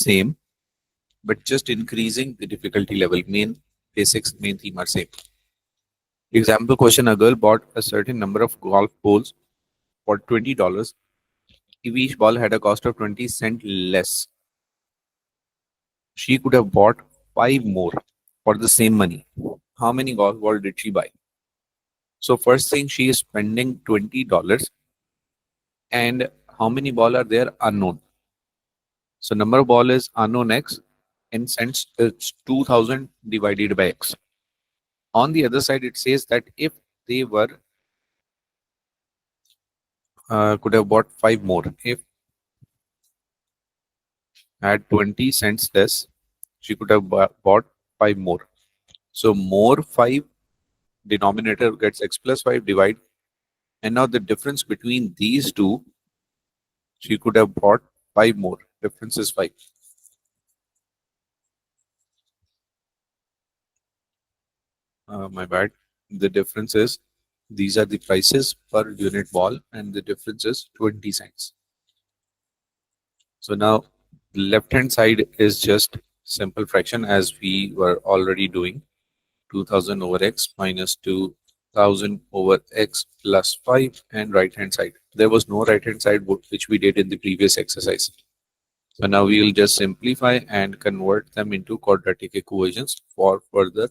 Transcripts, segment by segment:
same, but just increasing the difficulty level. Main basics, main theme are same. Example question: a girl bought a certain number of golf balls for $20. If each ball had a cost of 20 cents less, she could have bought 5 more for the same money. How many golf balls did she buy? So first thing, she is spending $20, and how many ball are there? Unknown. So number of ball is unknown x, and cents it's 2000 divided by x. On the other side, it says that if they were could have bought 5 more, if at 20 cents less, she could have bought 5 more. So more 5, denominator gets x plus 5, divide, and now the difference between these two, she could have bought 5 more. Difference is 5. My bad. The difference is, these are the prices per unit ball, and the difference is 20 cents. So now the left hand side is just simple fraction, as we were already doing. 2000 over x minus 2000 over x plus 5, and right hand side. There was no right hand side, which we did in the previous exercise. So now we will just simplify and convert them into quadratic equations for further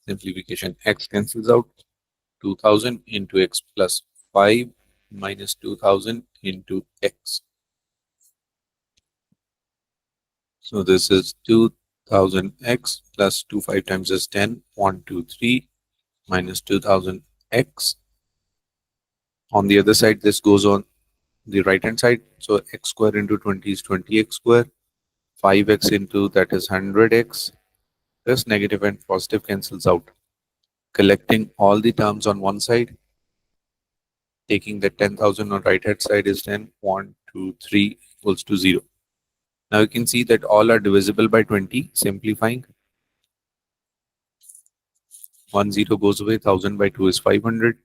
simplification. X cancels out. 2000 into x plus 5 minus 2000 into x. So this is 2000x plus 25 times is 10, 1, 2, 3 minus 2000x. On the other side, this goes on the right hand side. So x square into 20 is 20x square. 5x into that is 100x. This negative and positive cancels out. Collecting all the terms on one side, taking the 10,000 on right hand side is 10, 1, 2, 3 equals to 0. Now you can see that all are divisible by 20. Simplifying, 1 0 goes away, 1000 by 2 is 500.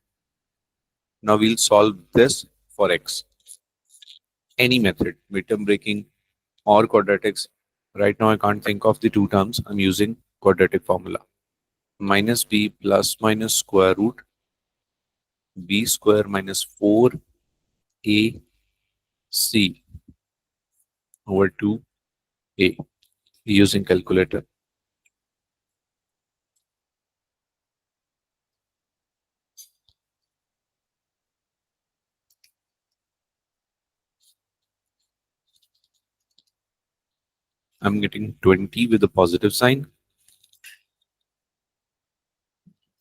Now we'll solve this for x. Any method, midterm breaking or quadratics. Right now I can't think of the two terms. I'm using quadratic formula. Minus b plus minus square root b square minus 4ac over 2a using calculator. I'm getting 20 with a positive sign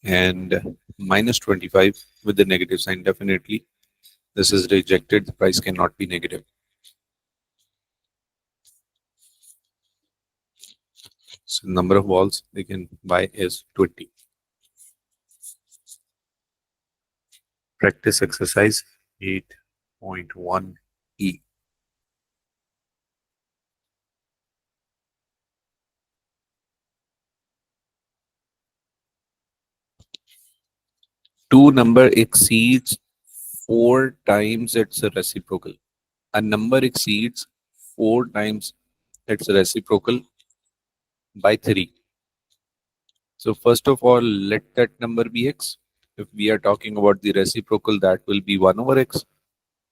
and minus 25 with the negative sign. Definitely this is rejected. The price cannot be negative. So number of balls they can buy is 20. Practice exercise 8.1e. Two number exceeds 4 times its reciprocal. A number exceeds 4 times its reciprocal by 3. So first of all, let that number be x. If we are talking about the reciprocal, that will be 1 over x.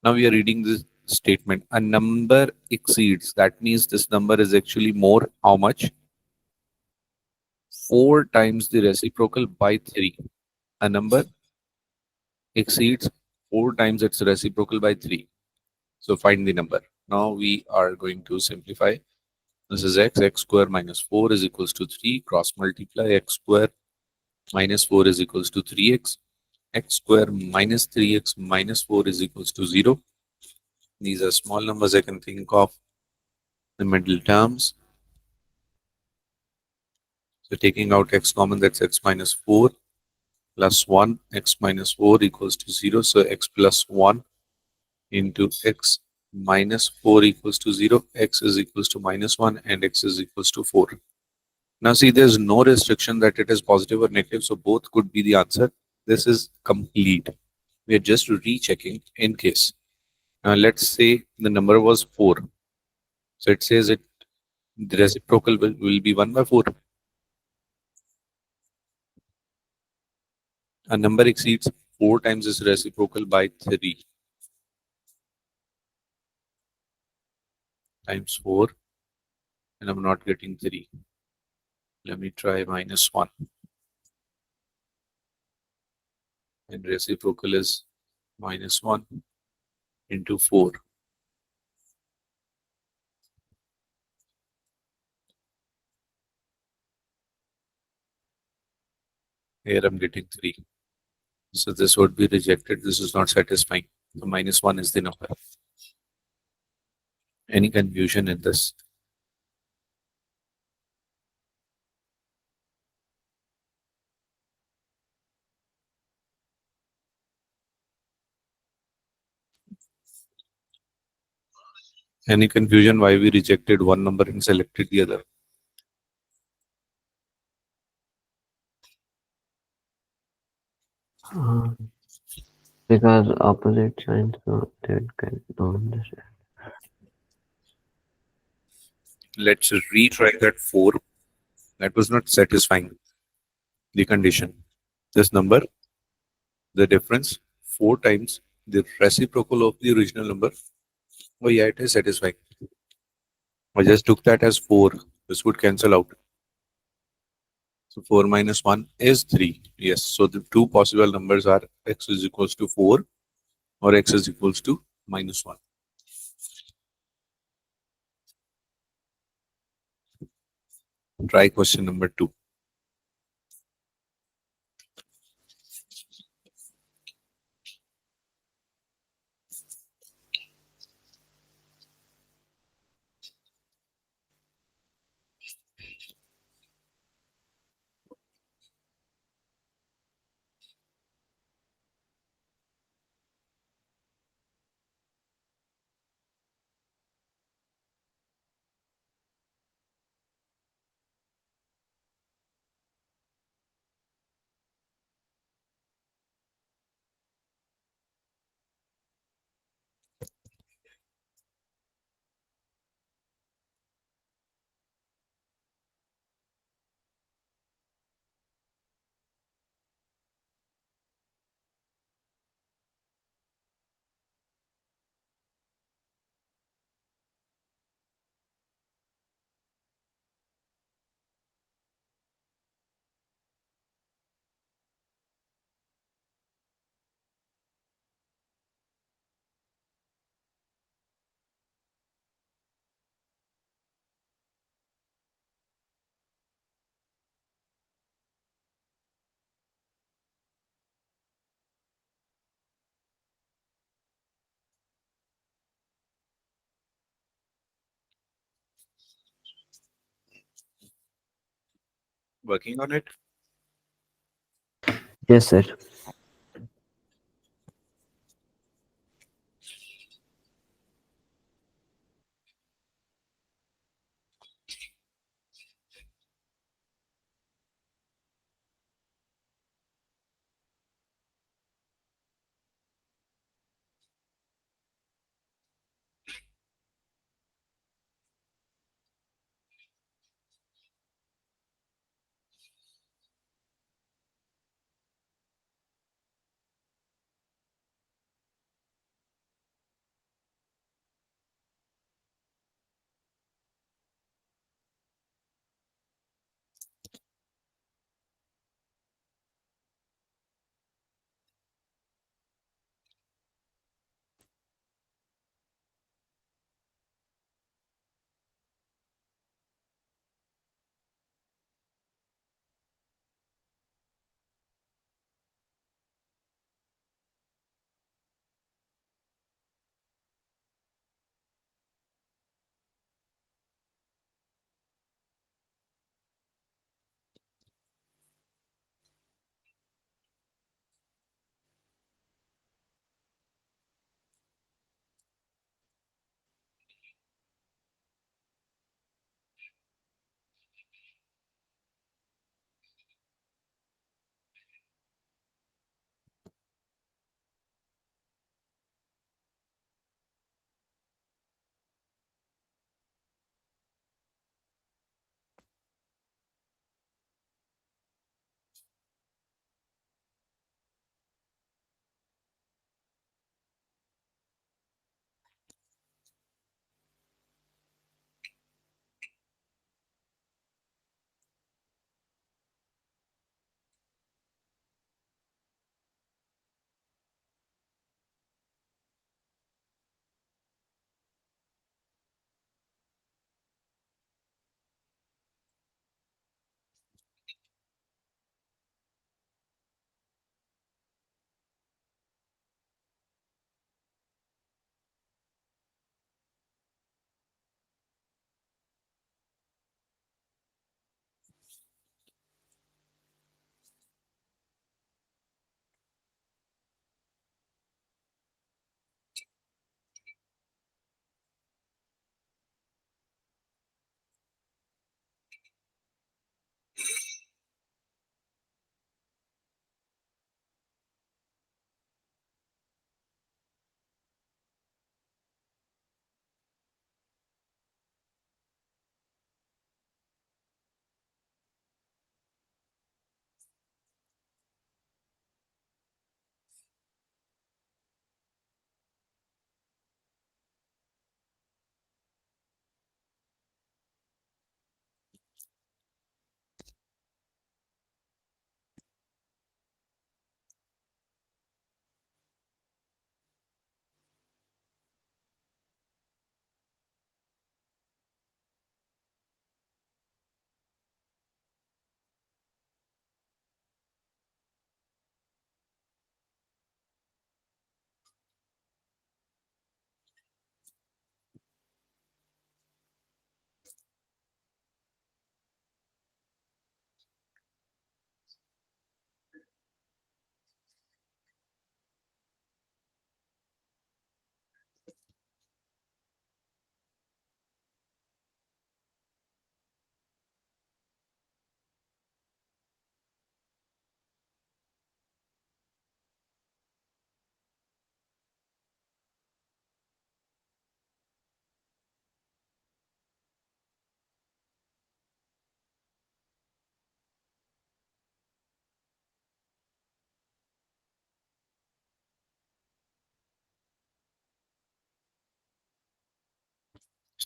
Now we are reading this statement. A number exceeds. That means this number is actually more. How much? 4 times the reciprocal by 3. A number exceeds 4 times its reciprocal by 3. So find the number. Now we are going to simplify. This is x square minus 4 is equals to 3. Cross multiply. X square minus 4 is equals to 3x. X square minus 3x minus 4 is equals to 0. These are small numbers. I can think of the middle terms. So taking out x common, that's x minus 4 plus 1. X minus 4 equals to 0. So x plus 1 into x minus 4 equals to 0. X is equals to minus 1 and x is equals to 4. Now see, there's no restriction that it is positive or negative. So both could be the answer. This is complete. We are just rechecking in case. Now let's say the number was 4. So it says it The reciprocal will be 1 by 4. A number exceeds 4 times its reciprocal by 3 times 4, and I'm not getting 3. Let me try -1. And reciprocal is -1 into 4. Here I'm getting 3. So this would be rejected. This is not satisfying. So -1 is the number. Any confusion in this? Any confusion why we rejected one number and selected the other? Because opposite signs, so that can not understand. Let's retry that 4. That was not satisfying the condition. This number, the difference, 4 times the reciprocal of the original number. Oh yeah, it is satisfying. I just took that as 4. This would cancel out. So 4 minus 1 is 3. Yes. So the two possible numbers are x is equals to 4 or x is equals to -1. Try question number 2. Working on it. Yes, sir.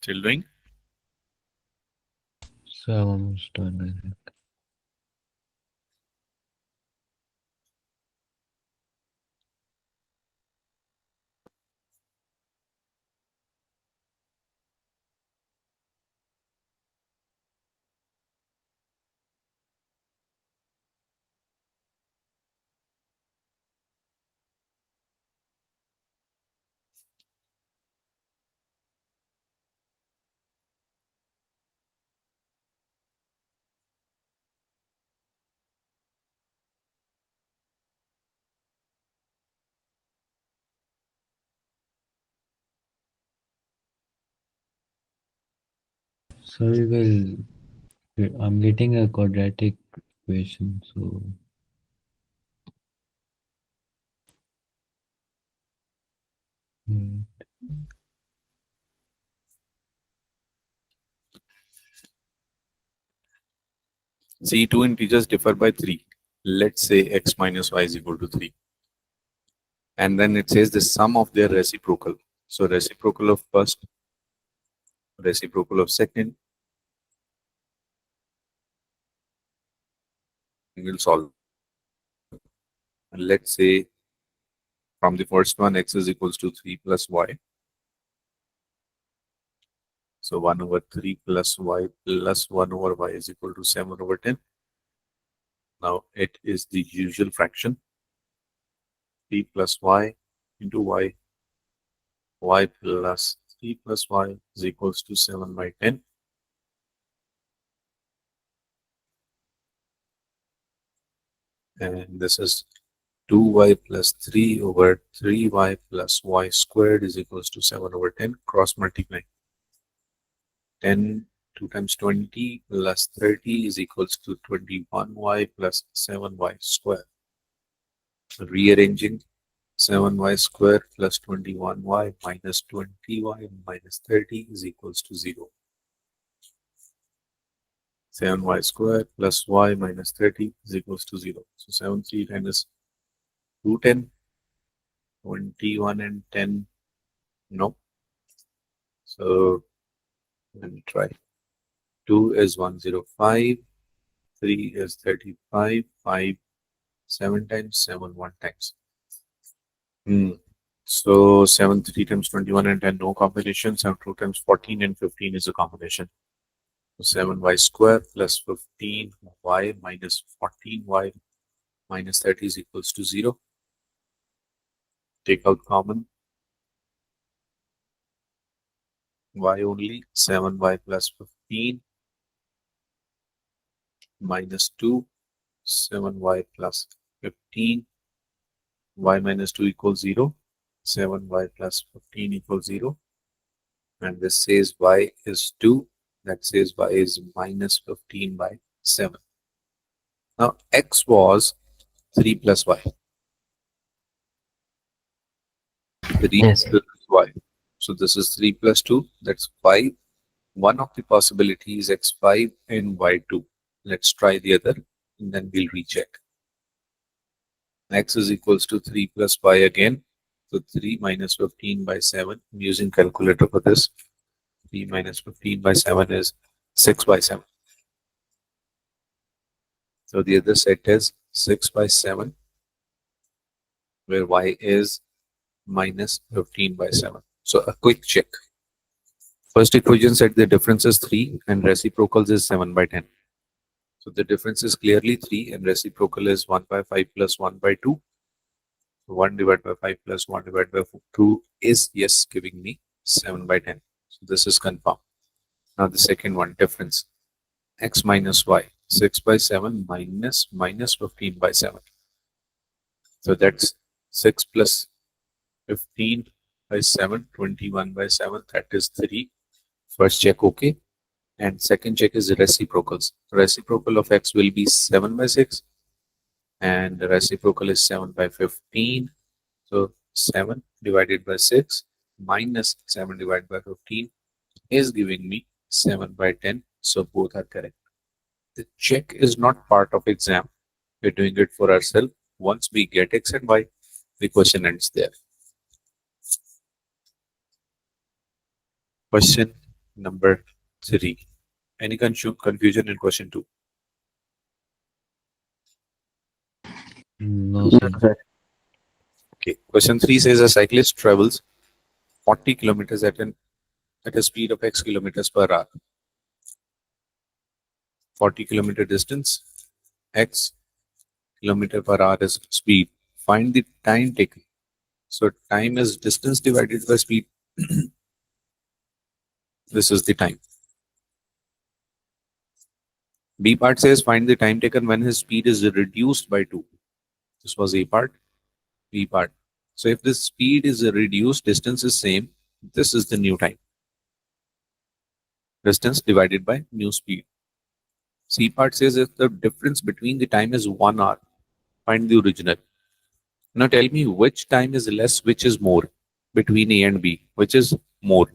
Still doing? So I'm almost done, I think. So we I'm getting a quadratic equation. So mm, See, two integers differ by 3. Let's say x minus y is equal to 3. And then it says the sum of their reciprocal. So reciprocal of first, reciprocal of second, and we'll solve. And let's say from the first one, x is equals to 3 plus y. So 1 over 3 plus y plus 1 over y is equal to 7 over 10. Now it is the usual fraction, 3 plus y into y plus 3 plus y is equals to 7 by 10. And this is 2y plus 3 over 3y plus y squared is equals to 7 over 10. Cross multiply. 10 2 times 20 plus 30 is equals to 21y plus 7y squared. Rearranging, 7y squared plus 21y minus 20y minus 30 is equals to 0. 7y squared plus y minus 30 is equals to 0. So 7 3 times 210, 21 and 10, no. So let me try. 2 is 105, 3 is 35, 5, 7 times, 7 1 times. So 7 3 times 21 and 10, no combination. 7 2 times 14 and 15 is a combination. So 7y squared plus 15y minus 14y minus 30 is equals to 0. Take out common. Y only. 7y plus 15 minus 2. 7y plus 15. Y minus 2 equals 0. 7y plus 15 equals 0. And this says y is 2. That says y is minus 15 by 7. Now x was 3 plus y. 3 yes, plus y. So this is 3 plus 2. That's 5. One of the possibilities is x5 and y2. Let's try the other and then we'll recheck. X is equals to 3 plus y again. So 3 minus 15 by 7. I'm using calculator for this. 3 minus 15 by 7 is 6 by 7. So the other set is 6 by 7, where y is minus 15 by 7. So a quick check. First equation said the difference is 3 and reciprocal is 7 by 10. So the difference is clearly 3 and reciprocal is 1 by 5 plus 1 by 2. 1 divided by 5 plus 1 divided by 2 is, yes, giving me 7 by 10. So this is confirmed. Now the second one, difference. X minus y, 6 by 7 minus 15 by 7. So that's 6 plus 15 by 7, 21 by 7, that is 3. First check, okay. And second check is reciprocals. Reciprocal of x will be 7 by 6 and the reciprocal is 7 by 15. So 7 divided by 6 minus 7 divided by 15 is giving me 7 by 10. So both are correct. The check is not part of exam. We're doing it for ourselves. Once we get x and y, the question ends there. Question number 3. Any confusion in question 2? No, No, sir. sir. Okay. Question 3 says a cyclist travels 40 kilometers at a speed of x kilometers per hour. 40-kilometer distance, x kilometer per hour is speed. Find the time taken. So time is distance divided by speed. This is the time. B part says find the time taken when his speed is reduced by 2. This was A part. B part. So if the speed is reduced, distance is same. This is the new time. Distance divided by new speed. C part says if the difference between the time is 1 hour, find the original. Now tell me which time is less, which is more between A and B, which is more.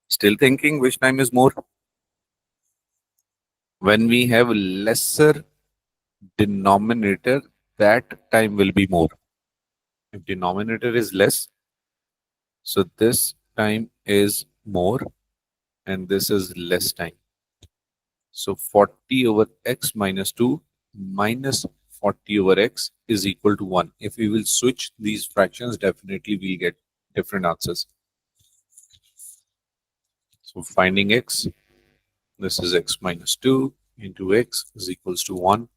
Still thinking which time is more? When we have lesser denominator, that time will be more. If denominator is less, so this time is more and this is less time. So 40 over x minus 2 minus 40 over x is equal to 1. If we will switch these fractions, definitely we'll get different answers. So finding x, this is x minus 2 into x is equals to 1.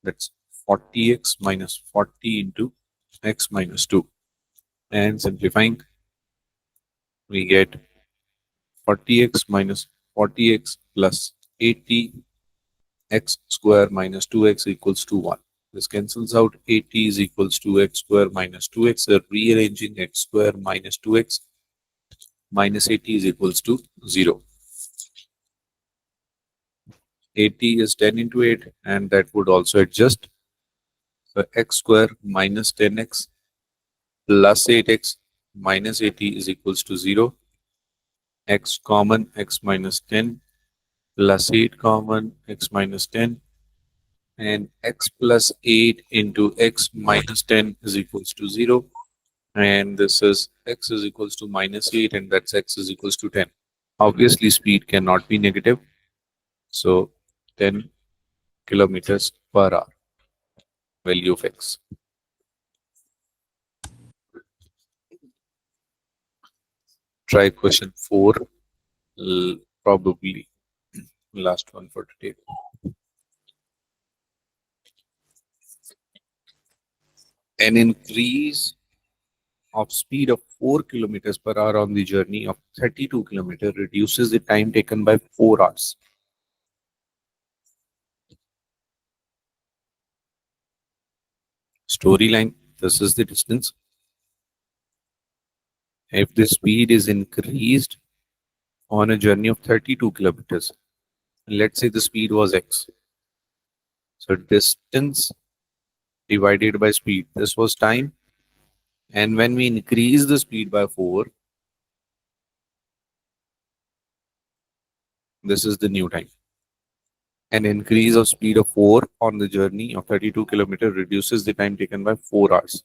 That's 40x minus 40 into x minus 2. And simplifying, we get 40x minus 40x plus 80x square minus 2x equals to 1. This cancels out. 80 is equals to x square minus 2x. So rearranging x square minus 2x minus 80 is equals to 0. 80 is 10 into 8 and that would also adjust. So x square minus 10x plus 8x minus 80 is equals to 0. X common, x minus 10 plus 8 common, x minus 10, and x plus 8 into x minus 10 is equals to 0. And this is x is equals to minus 8 and that's x is equals to 10. Obviously speed cannot be negative. So 10 kilometers per hour, value of x. Try question 4, probably last one for today. An increase of speed of 4 kilometers per hour on the journey of 32 kilometers reduces the time taken by 4 hours. Storyline, this is the distance. If the speed is increased on a journey of 32 kilometers, let's say the speed was x. So distance divided by speed, this was time. And when we increase the speed by 4, this is the new time. An increase of speed of 4 on the journey of 32 kilometers reduces the time taken by 4 hours.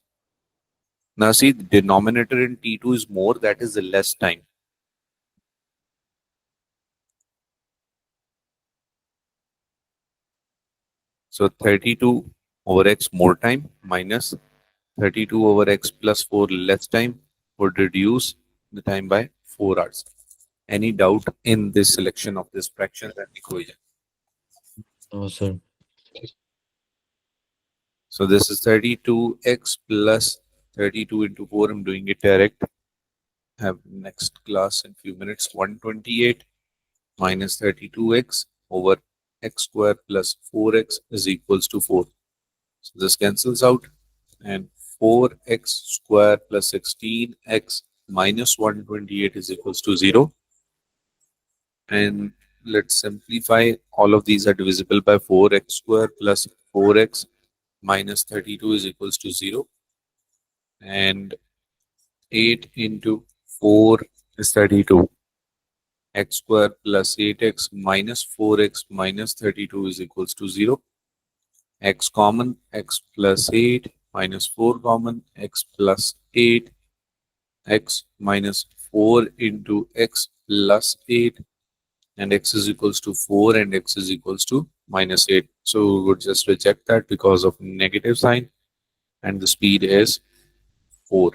Now see, the denominator in T2 is more, that is the less time. So 32 over x more time minus 32 over x plus 4 less time would reduce the time by 4 hours. Any doubt in this selection of this fraction and equation? No, sir. So this is 32x plus 32 into 4. I'm doing it direct. Have next class in few minutes. 128 minus 32x over x square plus 4x is equals to 4. So this cancels out, and 4x square plus 16x minus 128 is equals to 0. And let's simplify. All of these are divisible by 4x square plus 4x minus 32 is equals to 0. And 8 into 4 is 32. X square plus 8x minus 4x minus 32 is equals to 0. X common, x plus 8 minus 4 common, x plus 8, x minus 4 into x plus 8, and x is equals to 4 and x is equals to minus 8. So we would just reject that because of negative sign, and the speed is 4.